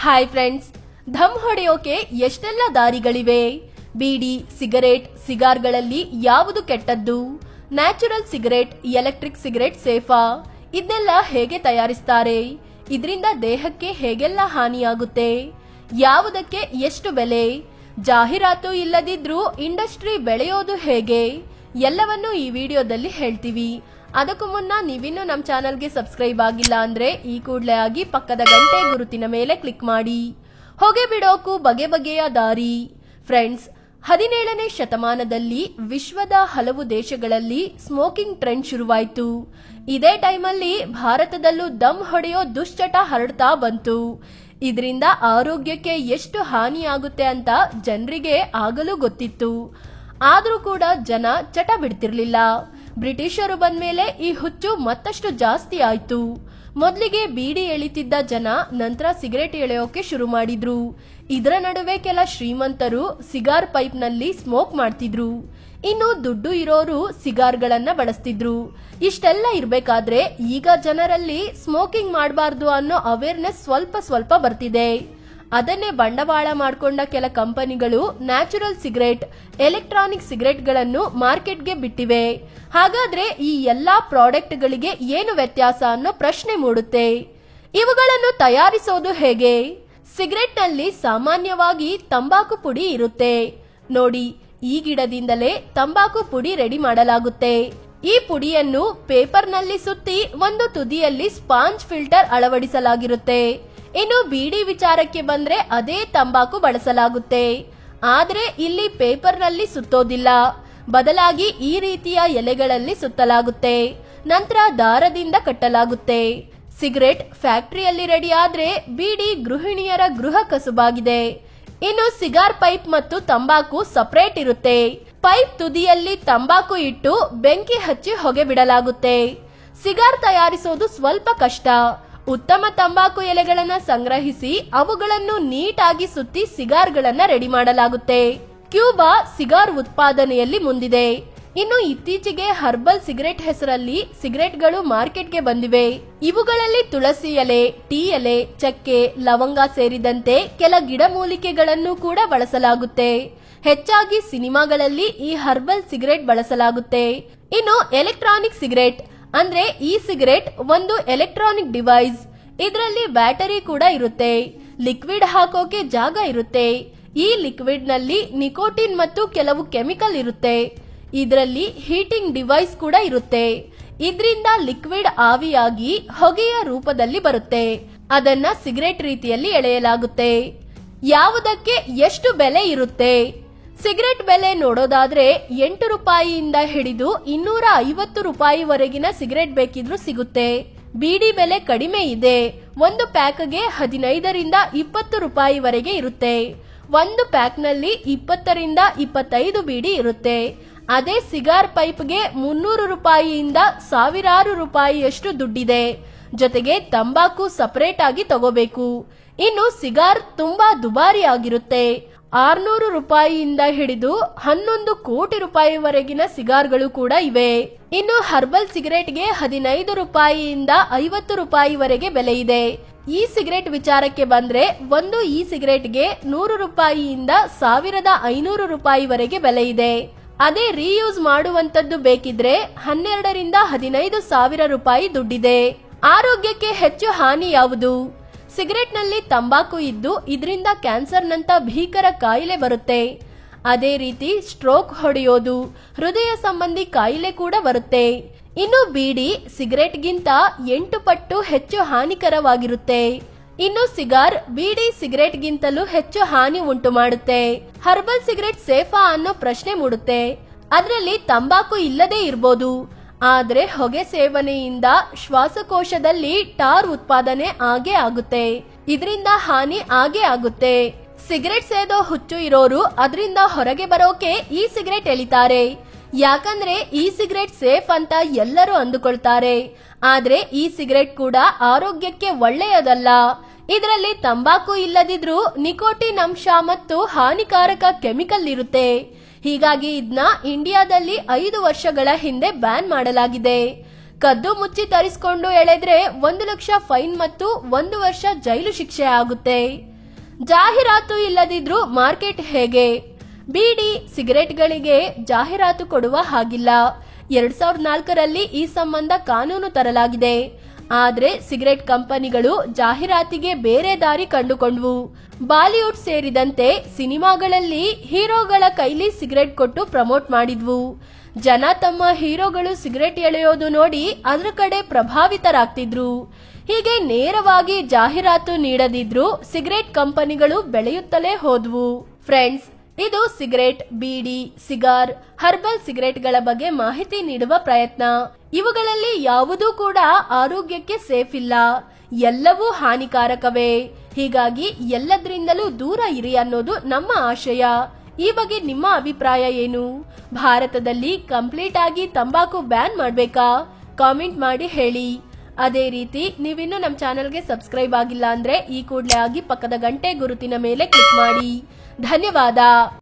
Hi friends, ಧಮ್ ಹೊಡೆಯೋಕೆ ಎಷ್ಟೆಲ್ಲ ದಾರಿಗಳಿವೆ. ಬೀಡಿ, cigarette, ಸಿಗಾರ್ಗಳಲ್ಲಿ ಯಾವುದು ಕೆಟ್ಟದ್ದು? ನ್ಯಾಚುರಲ್ ಸಿಗರೇಟ್, ಎಲೆಕ್ಟ್ರಿಕ್ ಸಿಗರೇಟ್ ಸೇಫಾ? ಇದನ್ನೆಲ್ಲ ಹೇಗೆ ತಯಾರಿಸ್ತಾರೆ? ಇದರಿಂದ ದೇಹಕ್ಕೆ ಹೇಗೆಲ್ಲ ಹಾನಿಯಾಗುತ್ತೆ? ಯಾವುದಕ್ಕೆ ಎಷ್ಟು ಬೆಲೆ? ಜಾಹೀರಾತು ಇಲ್ಲದಿದ್ರೂ ಇಂಡಸ್ಟ್ರಿ ಬೆಳೆಯೋದು ಹೇಗೆ? ಎಲ್ಲವನ್ನೂ ಈ ವಿಡಿಯೋದಲ್ಲಿ ಹೇಳ್ತೀವಿ. ಅದಕ್ಕೂ ಮುನ್ನ ನೀವಿನ್ನೂ ನಮ್ಮ ಚಾನಲ್ಗೆ ಸಬ್ಸ್ಕ್ರೈಬ್ ಆಗಿಲ್ಲ ಅಂದ್ರೆ ಈ ಕೂಡಲೇ ಆಗಿ ಪಕ್ಕದ ಗಂಟೆ ಗುರುತಿನ ಮೇಲೆ ಕ್ಲಿಕ್ ಮಾಡಿ. ಹೊಗೆ ಬಿಡೋಕು ಬಗೆ ಬಗೆಯ ದಾರಿ. ಫ್ರೆಂಡ್ಸ್, 17ನೇ ಶತಮಾನದಲ್ಲಿ ವಿಶ್ವದ ಹಲವು ದೇಶಗಳಲ್ಲಿ ಸ್ಮೋಕಿಂಗ್ ಟ್ರೆಂಡ್ ಶುರುವಾಯಿತು. ಇದೇ ಟೈಮಲ್ಲಿ ಭಾರತದಲ್ಲೂ ದಮ್ ಹೊಡೆಯೋ ದುಶ್ಚಟ ಹರಡ್ತಾ ಬಂತು. ಇದರಿಂದ ಆರೋಗ್ಯಕ್ಕೆ ಎಷ್ಟು ಹಾನಿಯಾಗುತ್ತೆ ಅಂತ ಜನರಿಗೆ ಆಗಲೂ ಗೊತ್ತಿತ್ತು. ಆದ್ರೂ ಕೂಡ ಜನ ಚಟ ಬಿಡ್ತಿರ್ಲಿಲ್ಲ. ಬ್ರಿಟಿಷರು ಬಂದ್ಮೇಲೆ ಈ ಹುಚ್ಚು ಮತ್ತಷ್ಟು ಜಾಸ್ತಿ ಆಯ್ತು. ಮೊದಲಿಗೆ ಬೀಡಿ ಎಳಿತಿದ್ದ ಜನ ನಂತರ ಸಿಗರೇಟ್ ಎಳೆಯೋಕೆ ಶುರು ಮಾಡಿದ್ರು. ಇದರ ನಡುವೆ ಕೆಲ ಶ್ರೀಮಂತರು ಸಿಗಾರ್ ಪೈಪ್ ನಲ್ಲಿ ಸ್ಮೋಕ್ ಮಾಡ್ತಿದ್ರು. ಇನ್ನು ದುಡ್ಡು ಇರೋರು ಸಿಗಾರ್ಗಳನ್ನ ಬಳಸ್ತಿದ್ರು. ಇಷ್ಟೆಲ್ಲ ಇರ್ಬೇಕಾದ್ರೆ ಈಗ ಜನರಲ್ಲಿ ಸ್ಮೋಕಿಂಗ್ ಮಾಡಬಾರ್ದು ಅನ್ನೋ ಅವೇರ್ನೆಸ್ ಸ್ವಲ್ಪ ಬರ್ತಿದೆ. ಅದನ್ನೇ ಬಂಡವಾಳ ಮಾಡಿಕೊಂಡ ಕೆಲ ಕಂಪನಿಗಳು ನ್ಯಾಚುರಲ್ ಸಿಗರೇಟ್, ಎಲೆಕ್ಟ್ರಾನಿಕ್ ಸಿಗರೇಟ್ಗಳನ್ನು ಮಾರ್ಕೆಟ್ಗೆ ಬಿಟ್ಟಿವೆ. ಹಾಗಾದ್ರೆ ಈ ಎಲ್ಲಾ ಪ್ರಾಡಕ್ಟ್ಗಳಿಗೆ ಏನು ವ್ಯತ್ಯಾಸ ಅನ್ನೋ ಪ್ರಶ್ನೆ ಮೂಡುತ್ತೆ. ಇವುಗಳನ್ನು ತಯಾರಿಸೋದು ಹೇಗೆ? ಸಿಗರೇಟ್ ನಲ್ಲಿ ಸಾಮಾನ್ಯವಾಗಿ ತಂಬಾಕು ಪುಡಿ ಇರುತ್ತೆ ನೋಡಿ. ಈ ಗಿಡದಿಂದಲೇ ತಂಬಾಕು ಪುಡಿ ರೆಡಿ ಮಾಡಲಾಗುತ್ತೆ. ಈ ಪುಡಿಯನ್ನು ಪೇಪರ್ ನಲ್ಲಿ ಸುತ್ತಿ ಒಂದು ತುದಿಯಲ್ಲಿ ಸ್ಪಾಂಜ್ ಫಿಲ್ಟರ್ ಅಳವಡಿಸಲಾಗಿರುತ್ತೆ. ಇನ್ನು ಬೀಡಿ ವಿಚಾರಕ್ಕೆ ಬಂದ್ರೆ ಅದೇ ತಂಬಾಕು ಬಳಸಲಾಗುತ್ತೆ. ಆದ್ರೆ ಇಲ್ಲಿ ಪೇಪರ್ ನಲ್ಲಿ ಸುತ್ತೋದಿಲ್ಲ, ಬದಲಾಗಿ ಈ ರೀತಿಯ ಎಲೆಗಳಲ್ಲಿ ಸುತ್ತಲಾಗುತ್ತೆ. ನಂತರ ದಾರದಿಂದ ಕಟ್ಟಲಾಗುತ್ತೆ. ಸಿಗರೇಟ್ ಫ್ಯಾಕ್ಟರಿಯಲ್ಲಿ ರೆಡಿ ಆದ್ರೆ ಬೀಡಿ ಗೃಹಿಣಿಯರ ಗೃಹ ಕಸುಬಾಗಿದೆ. ಇನ್ನು ಸಿಗಾರ್ ಪೈಪ್ ಮತ್ತು ತಂಬಾಕು ಸಪರೇಟ್ ಇರುತ್ತೆ. ಪೈಪ್ ತುದಿಯಲ್ಲಿ ತಂಬಾಕು ಇಟ್ಟು ಬೆಂಕಿ ಹಚ್ಚಿ ಹೊಗೆ ಬಿಡಲಾಗುತ್ತೆ. ಸಿಗಾರ್ ತಯಾರಿಸೋದು ಸ್ವಲ್ಪ ಕಷ್ಟ. ಉತ್ತಮ ತಂಬಾಕು ಎಲೆಗಳನ್ನ ಸಂಗ್ರಹಿಸಿ ಅವುಗಳನ್ನು ನೀಟಾಗಿ ಸುತ್ತಿ ಸಿಗಾರ್ಗಳನ್ನ ರೆಡಿ ಮಾಡಲಾಗುತ್ತೆ. ಕ್ಯೂಬಾ ಸಿಗಾರ್ ಉತ್ಪಾದನೆಯಲ್ಲಿ ಮುಂದಿದೆ. ಇನ್ನು ಇತ್ತೀಚೆಗೆ ಹರ್ಬಲ್ ಸಿಗರೇಟ್ ಹೆಸರಲ್ಲಿ ಸಿಗರೇಟ್ಗಳು ಮಾರ್ಕೆಟ್ಗೆ ಬಂದಿವೆ. ಇವುಗಳಲ್ಲಿ ತುಳಸಿ ಎಲೆ, ಟೀ ಎಲೆ, ಚಕ್ಕೆ, ಲವಂಗ ಸೇರಿದಂತೆ ಕೆಲ ಗಿಡಮೂಲಿಕೆಗಳನ್ನು ಕೂಡ ಬಳಸಲಾಗುತ್ತೆ. ಹೆಚ್ಚಾಗಿ ಸಿನಿಮಾಗಳಲ್ಲಿ ಈ ಹರ್ಬಲ್ ಸಿಗರೇಟ್ ಬಳಸಲಾಗುತ್ತೆ. ಇನ್ನು ಎಲೆಕ್ಟ್ರಾನಿಕ್ ಸಿಗರೇಟ್ ಅಂದ್ರೆ ಈ ಸಿಗರೇಟ್ ಒಂದು ಎಲೆಕ್ಟ್ರಾನಿಕ್ ಡಿವೈಸ್. ಇದರಲ್ಲಿ ಬ್ಯಾಟರಿ ಕೂಡ ಇರುತ್ತೆ. ಲಿಕ್ವಿಡ್ ಹಾಕೋಕೆ ಜಾಗ ಇರುತ್ತೆ. ಈ ಲಿಕ್ವಿಡ್ ನಲ್ಲಿ ನಿಕೋಟಿನ್ ಮತ್ತು ಕೆಲವು ಕೆಮಿಕಲ್ ಇರುತ್ತೆ. ಇದರಲ್ಲಿ ಹೀಟಿಂಗ್ ಡಿವೈಸ್ ಕೂಡ ಇರುತ್ತೆ. ಇದರಿಂದ ಲಿಕ್ವಿಡ್ ಆವಿಯಾಗಿ ಹೊಗೆಯ ರೂಪದಲ್ಲಿ ಬರುತ್ತೆ. ಅದನ್ನ ಸಿಗರೇಟ್ ರೀತಿಯಲ್ಲಿ ಎಳೆಯಲಾಗುತ್ತೆ. ಯಾವುದಕ್ಕೆ ಎಷ್ಟು ಬೆಲೆ ಇರುತ್ತೆ? ಸಿಗರೇಟ್ ಬೆಲೆ ನೋಡೋದಾದ್ರೆ 8 ರೂಪಾಯಿಯಿಂದ ಹಿಡಿದು 250 ರೂಪಾಯಿವರೆಗಿನ ಸಿಗರೇಟ್ ಬೇಕಿದ್ರೂ ಸಿಗುತ್ತೆ. ಬೀಡಿ ಬೆಲೆ ಕಡಿಮೆ ಇದೆ. ಒಂದು ಪ್ಯಾಕ್ಗೆ 15ರಿಂದ 20 ರೂಪಾಯಿವರೆಗೆ ಇರುತ್ತೆ. ಒಂದು ಪ್ಯಾಕ್ ನಲ್ಲಿ 20ರಿಂದ 25 ಬೀಡಿ ಇರುತ್ತೆ. ಅದೇ ಸಿಗಾರ್ ಪೈಪ್ಗೆ 300 ರೂಪಾಯಿಯಿಂದ ಸಾವಿರಾರು ರೂಪಾಯಿಯಷ್ಟು ದುಡ್ಡಿದೆ. ಜೊತೆಗೆ ತಂಬಾಕು ಸಪರೇಟ್ ಆಗಿ ತಗೋಬೇಕು. ಇನ್ನು ಸಿಗಾರ್ ತುಂಬಾ ದುಬಾರಿ ಆಗಿರುತ್ತೆ. 600 ರೂಪಾಯಿಯಿಂದ ಹಿಡಿದು 11 ಕೋಟಿ ರೂಪಾಯಿವರೆಗಿನ ಸಿಗಾರ್ಗಳು ಕೂಡ ಇವೆ. ಇನ್ನು ಹರ್ಬಲ್ ಸಿಗರೇಟ್ಗೆ 15 ರೂಪಾಯಿಯಿಂದ 50 ರೂಪಾಯಿವರೆಗೆ ಬೆಲೆ ಇದೆ. ಈ ಸಿಗರೇಟ್ ವಿಚಾರಕ್ಕೆ ಬಂದ್ರೆ ಒಂದು ಈ ಸಿಗರೇಟ್ಗೆ 100 ರೂಪಾಯಿಯಿಂದ 1500 ರೂಪಾಯಿವರೆಗೆ ಬೆಲೆ ಇದೆ. ಅದೇ ರೀಯೂಸ್ ಮಾಡುವಂತದ್ದು ಬೇಕಿದ್ರೆ 12ರಿಂದ 15 ಸಾವಿರ ರೂಪಾಯಿ ದುಡ್ಡಿದೆ. ಆರೋಗ್ಯಕ್ಕೆ ಹೆಚ್ಚು ಹಾನಿ ಯಾವುದು? ಸಿಗರೇಟ್ ನಲ್ಲಿ ತಂಬಾಕು ಇದ್ದು ಇದರಿಂದ ಕ್ಯಾನ್ಸರ್ ನಂತ ಭೀಕರ ಕಾಯಿಲೆ ಬರುತ್ತೆ. ಅದೇ ರೀತಿ ಸ್ಟ್ರೋಕ್ ಹೊಡೆಯೋದು, ಹೃದಯ ಸಂಬಂಧಿ ಕಾಯಿಲೆ ಕೂಡ ಬರುತ್ತೆ. ಇನ್ನು ಬೀಡಿ ಸಿಗರೇಟ್ಗಿಂತ 8 ಪಟ್ಟು ಹೆಚ್ಚು ಹಾನಿಕರವಾಗಿರುತ್ತೆ. ಇನ್ನು ಸಿಗಾರ್ ಬೀಡಿ ಸಿಗರೇಟ್ಗಿಂತಲೂ ಹೆಚ್ಚು ಹಾನಿ ಉಂಟು ಮಾಡುತ್ತೆ. ಹರ್ಬಲ್ ಸಿಗರೇಟ್ ಸೇಫಾ ಅನ್ನೋ ಪ್ರಶ್ನೆ ಮೂಡುತ್ತೆ. ಅದರಲ್ಲಿ ತಂಬಾಕು ಇಲ್ಲದೇ ಇರ್ಬೋದು, ಆದ್ರೆ ಹೊಗೆ ಸೇವನೆಯಿಂದ ಶ್ವಾಸಕೋಶದಲ್ಲಿ ಟಾರ್ ಉತ್ಪಾದನೆ ಆಗೇ ಆಗುತ್ತೆ. ಇದರಿಂದ ಹಾನಿ ಆಗೇ ಆಗುತ್ತೆ. ಸಿಗರೇಟ್ ಸೇದೋ ಹುಚ್ಚು ಇರೋರು ಅದರಿಂದ ಹೊರಗೆ ಬರೋಕೆ ಈ ಸಿಗರೇಟ್ ಎಳಿತಾರೆ. ಯಾಕಂದ್ರೆ ಈ ಸಿಗರೇಟ್ ಸೇಫ್ ಅಂತ ಎಲ್ಲರೂ ಅಂದುಕೊಳ್ತಾರೆ. ಆದ್ರೆ ಈ ಸಿಗರೇಟ್ ಕೂಡ ಆರೋಗ್ಯಕ್ಕೆ ಒಳ್ಳೆಯದಲ್ಲ. ಇದರಲ್ಲಿ ತಂಬಾಕು ಇಲ್ಲದಿದ್ರೂ ನಿಕೋಟಿನ್ ಅಂಶ ಮತ್ತು ಹಾನಿಕಾರಕ ಕೆಮಿಕಲ್ ಇರುತ್ತೆ. ಹೀಗಾಗಿ ಇದನ್ನ ಇಂಡಿಯಾದಲ್ಲಿ 5 ವರ್ಷಗಳ ಹಿಂದೆ ಬ್ಯಾನ್ ಮಾಡಲಾಗಿದೆ. ಕದ್ದು ಮುಚ್ಚಿ ತರಿಸಿಕೊಂಡು ಎಳೆದ್ರೆ 1 ಲಕ್ಷ ಫೈನ್ ಮತ್ತು 1 ವರ್ಷ ಜೈಲು ಶಿಕ್ಷೆ ಆಗುತ್ತೆ. ಜಾಹೀರಾತು ಇಲ್ಲದಿದ್ರೂ ಮಾರ್ಕೆಟ್ ಹೇಗೆ? ಬೀಡಿ ಸಿಗರೆಟ್ಗಳಿಗೆ ಜಾಹೀರಾತು ಕೊಡುವ ಹಾಗಿಲ್ಲ. 2004ರಲ್ಲಿ ಈ ಸಂಬಂಧ ಕಾನೂನು ತರಲಾಗಿದೆ. ಆದ್ರೆ ಸಿಗರೆಟ್ ಕಂಪನಿಗಳು ಜಾಹೀರಾತಿಗೆ ಬೇರೆ ದಾರಿ ಕಂಡುಕೊಂಡ್ವು. ಬಾಲಿವುಡ್ ಸೇರಿದಂತೆ ಸಿನಿಮಾಗಳಲ್ಲಿ ಹೀರೋಗಳ ಕೈಲಿ ಸಿಗರೆಟ್ ಕೊಟ್ಟು ಪ್ರಮೋಟ್ ಮಾಡಿದ್ವು. ಜನ ತಮ್ಮ ಹೀರೋಗಳು ಸಿಗರೆಟ್ ಎಳೆಯೋದು ನೋಡಿ ಅದರ ಕಡೆ ಪ್ರಭಾವಿತರಾಗ್ತಿದ್ರು. ಹೀಗೆ ನೇರವಾಗಿ ಜಾಹೀರಾತು ನೀಡದಿದ್ರು ಸಿಗರೆಟ್ ಕಂಪನಿಗಳು ಬೆಳೆಯುತ್ತಲೇ ಹೋದ್ವು. ಫ್ರೆಂಡ್ಸ್, ಇದು ಸಿಗರೆಟ್, ಬೀಡಿ, ಸಿಗಾರ್, ಹರ್ಬಲ್ ಸಿಗರೆಟ್ಗಳ ಬಗ್ಗೆ ಮಾಹಿತಿ ನೀಡುವ ಪ್ರಯತ್ನ. ಇವುಗಳಲ್ಲಿ ಯಾವುದೂ ಕೂಡ ಆರೋಗ್ಯಕ್ಕೆ ಸೇಫ್ ಇಲ್ಲ. ಎಲ್ಲವೂ ಹಾನಿಕಾರಕವೇ. ಹೀಗಾಗಿ ಎಲ್ಲದರಿಂದಲೂ ದೂರ ಇರಿ ಅನ್ನೋದು ನಮ್ಮ ಆಶಯ. ಈ ಬಗ್ಗೆ ನಿಮ್ಮ ಅಭಿಪ್ರಾಯ ಏನು? ಭಾರತದಲ್ಲಿ ಕಂಪ್ಲೀಟ್ ಆಗಿ ತಂಬಾಕು ಬ್ಯಾನ್ ಮಾಡ್ಬೇಕಾ? ಕಾಮೆಂಟ್ ಮಾಡಿ ಹೇಳಿ. ಅದೇ ರೀತಿ ನೀವಿನ್ನು ನಮ್ಮ ಚಾನೆಲ್ಗೆ ಸಬ್ಸ್ಕ್ರೈಬ್ ಆಗಿಲ್ಲ ಅಂದ್ರೆ ಈ ಕೂಡಲೇ ಆಗಿ ಪಕ್ಕದ ಗಂಟೆ ಗುರುತಿನ ಮೇಲೆ ಕ್ಲಿಕ್ ಮಾಡಿ. ಧನ್ಯವಾದ.